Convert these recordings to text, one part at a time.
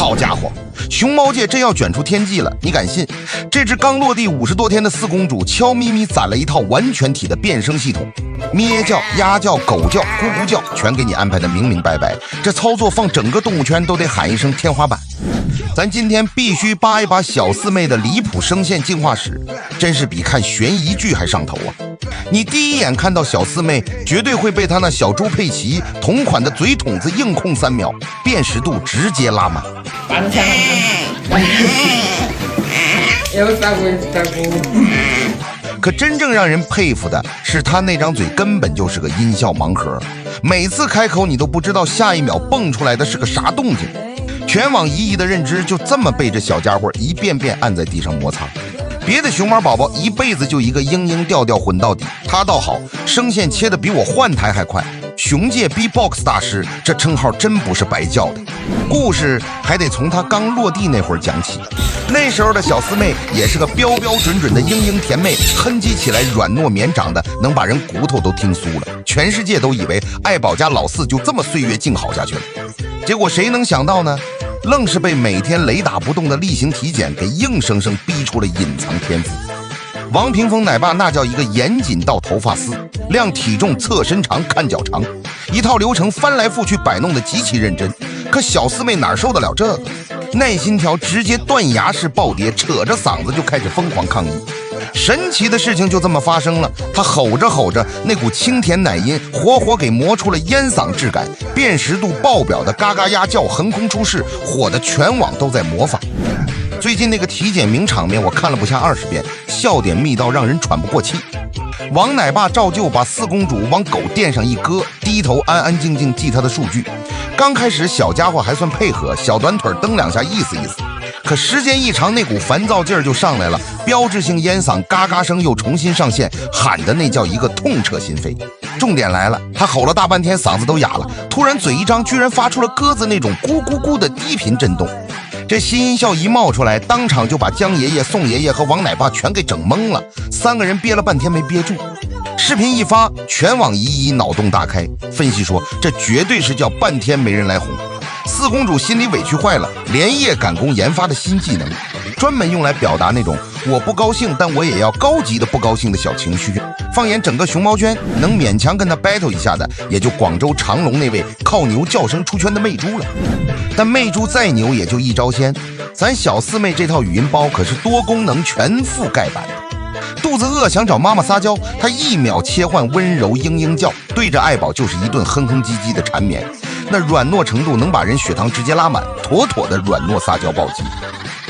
好家伙，熊猫界真要卷出天际了！你敢信？这只刚落地50多天的四公主，悄咪咪攒了一套完全体的变声系统，咩叫、鸭叫、狗叫、咕咕叫，全给你安排的明明白白。这操作放整个动物圈都得喊一声天花板。咱今天必须扒一扒小四妹的离谱声线进化史，真是比看悬疑剧还上头啊！你第一眼看到小四妹，绝对会被她那小猪佩奇同款的嘴筒子硬控3秒，辨识度直接拉满。可真正让人佩服的是，她那张嘴根本就是个音效盲盒，每次开口你都不知道下一秒蹦出来的是个啥动静。全网疑的认知就这么被这小家伙一遍遍按在地上摩擦。别的熊猫宝宝一辈子就一个嘤嘤调调混到底，他倒好，声线切得比我换台还快。熊界 B-box 大师这称号真不是白叫的。故事还得从他刚落地那会儿讲起。那时候的小四妹也是个标标准准的嘤嘤甜妹，哼唧起来软糯绵长的，能把人骨头都听酥了。全世界都以为爱宝家老四就这么岁月静好下去了，结果谁能想到呢？愣是被每天雷打不动的例行体检给硬生生逼出了隐藏天赋。王屏风奶爸那叫一个严谨到头发丝，量体重测身长看脚长，一套流程翻来覆去摆弄得极其认真。可小四妹哪受得了这个，耐心条直接断崖式暴跌，扯着嗓子就开始疯狂抗议。神奇的事情就这么发生了，他吼着吼着，那股清甜奶音活活给磨出了烟嗓质感，辨识度爆表的嘎嘎鸭叫横空出世，火的全网都在模仿。最近那个体检名场面我看了不下20遍，笑点密到让人喘不过气。王奶爸照旧把四公主往狗垫上一搁，低头安安静静记她的数据。刚开始小家伙还算配合，小短腿蹬2下意思意思，可时间一长，那股烦躁劲儿就上来了，标志性烟嗓嘎嘎声又重新上线，喊的那叫一个痛彻心扉。重点来了，他吼了大半天嗓子都哑了，突然嘴一张，居然发出了鸽子那种咕咕咕的低频震动。这新音效一冒出来，当场就把江爷爷、宋爷爷和王奶爸全给整懵了，3个人憋了半天没憋住。视频一发，全网一脑洞大开，分析说这绝对是叫半天没人来哄。四公主心里委屈坏了，连夜赶工研发的新技能，专门用来表达那种我不高兴但我也要高级的不高兴的小情绪。放眼整个熊猫圈，能勉强跟他 battle 一下的也就广州长隆那位靠牛叫声出圈的媚猪了。但媚猪再牛也就一招鲜，咱小四妹这套语音包可是多功能全覆盖版的。肚子饿想找妈妈撒娇，她1秒切换温柔嘤嘤叫，对着爱宝就是一顿哼哼唧唧的缠绵，那软糯程度能把人血糖直接拉满，妥妥的软糯撒娇暴击。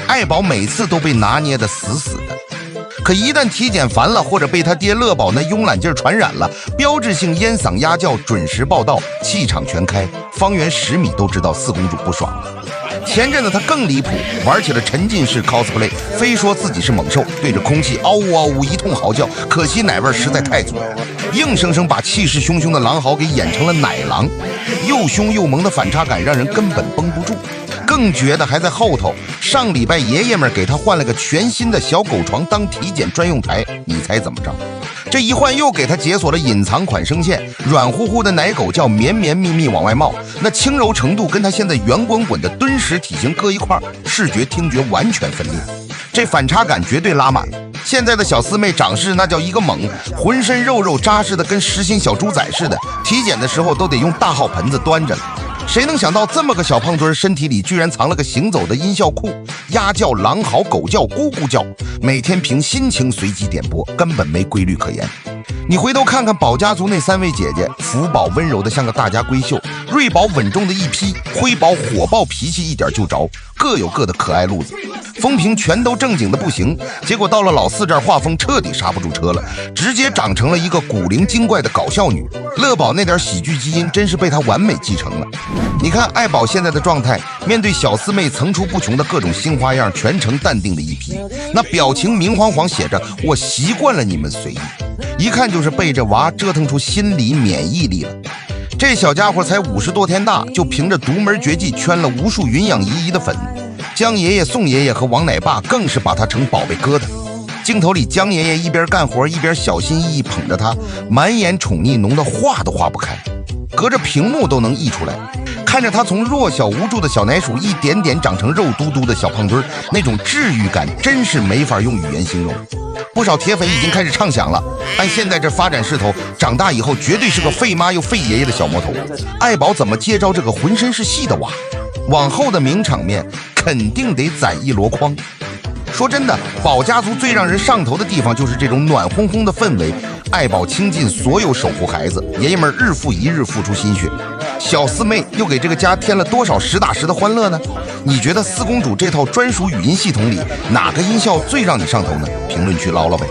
爱宝每次都被拿捏得死死的，可一旦体检烦了，或者被他爹乐宝那慵懒劲儿传染了，标志性烟嗓鸭叫准时报道，气场全开，方圆10米都知道四公主不爽了。前阵子他更离谱，玩起了沉浸式 cosplay， 非说自己是猛兽，对着空气嗷呜嗷呜一通嚎叫，可惜奶味实在太足，硬生生把气势汹汹的狼嚎给演成了奶狼，又凶又萌的反差感让人根本绷不住。更绝的还在后头，上礼拜爷爷们给他换了个全新的小狗床当体检专用台，你猜怎么着？这一换又给他解锁了隐藏款声线，软乎乎的奶狗叫绵绵密密往外冒，那轻柔程度跟他现在圆滚滚的敦实体型搁一块，视觉听觉完全分裂，这反差感绝对拉满了。现在的小四妹长势那叫一个猛，浑身肉肉扎实的跟实心小猪仔似的，体检的时候都得用大号盆子端着了。谁能想到这么个小胖墩身体里居然藏了个行走的音效库，鸭叫、狼嚎、狗叫、咕咕叫，每天凭心情随机点播，根本没规律可言。你回头看看宝家族那3位姐姐，福宝温柔的像个大家闺秀，瑞宝稳重的一批，辉宝火爆脾气一点就着，各有各的可爱路子。风评全都正经的不行，结果到了老四这儿画风彻底刹不住车了，直接长成了一个古灵精怪的搞笑女。乐宝那点喜剧基因真是被她完美继承了。你看爱宝现在的状态，面对小四妹层出不穷的各种新花样，全程淡定的一批，那表情明晃晃写着我习惯了你们随意，一看就是被这娃折腾出心理免疫力了。这小家伙才50多天大，就凭着独门绝技圈了无数云养姨姨的粉，江爷爷、宋爷爷和王奶爸更是把他成宝贝疙瘩。镜头里江爷爷一边干活一边小心翼翼捧着他，满眼宠溺浓的画都画不开，隔着屏幕都能溢出来。看着他从弱小无助的小奶鼠一点点长成肉嘟嘟的小胖墩，那种治愈感真是没法用语言形容。不少铁粉已经开始畅想了，按现在这发展势头，长大以后绝对是个废妈又废爷爷的小魔头。爱宝怎么接招这个浑身是戏的娃？往后的名场面肯定得攒一箩筐。说真的，宝家族最让人上头的地方就是这种暖烘烘的氛围。爱宝倾尽所有守护孩子，爷爷们日复一日付出心血，小四妹又给这个家添了多少实打实的欢乐呢？你觉得四公主这套专属语音系统里哪个音效最让你上头呢？评论区唠唠呗。